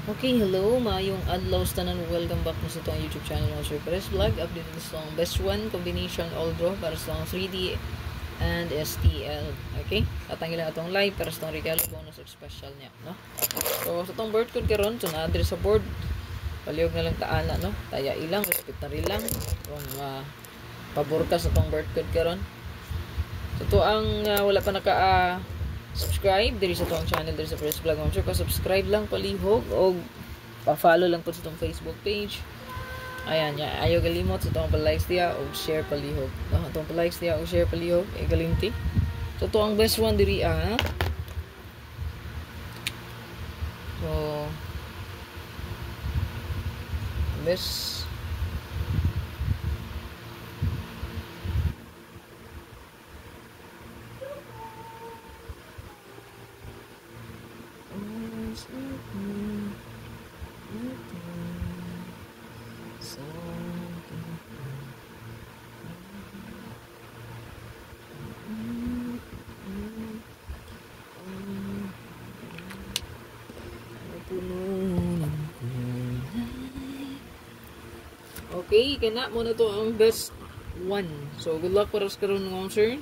Okay, hello, maayong adlaw sa tanan. Welcome back sa itong YouTube channel ng Sir Perez Vlog. Update ko sa best one combination all draw para sa 3D and STL. Okay? Tatangin lang itong live para sa itong regalo bonus special niya, no? So, sa itong birth code karon, so na-address sa board. Palihog na lang taana, no? Taya ilang, respect na rin lang. Kung pabor ka sa itong birth code karon. So, ito ang wala pa naka subscribe diri sa tong channel diri sa Perez Vlog. Sure ka subscribe lang palihog o pa-follow lang po sa tong Facebook page. Ayan, ayaw galimot sa tong pa-likes diya o share palihog. No, tong pa-likes diya o share palihog galimti. So to ang best one diri So best okay, kana mo na to ang best one. So good luck para sa karon ng sir.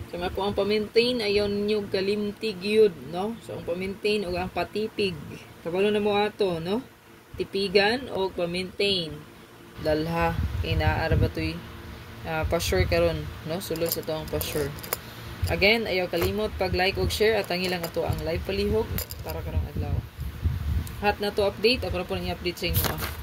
Kaya ako ang pa-maintain ayon nyo kalimtig yun, no? So ang pa-maintain o ang patipig. Kabalo na mo ato, no? Tipigan o pa-maintain. Dalha inaara ba to'y pa-sure karon, no? Sulod sa to ang pa-sure. Again, ayaw kalimot pag-like o share at ang ilang ato ang live palihog para karong adlaw. Hat na to update, ako na po nang i-update sa inyo.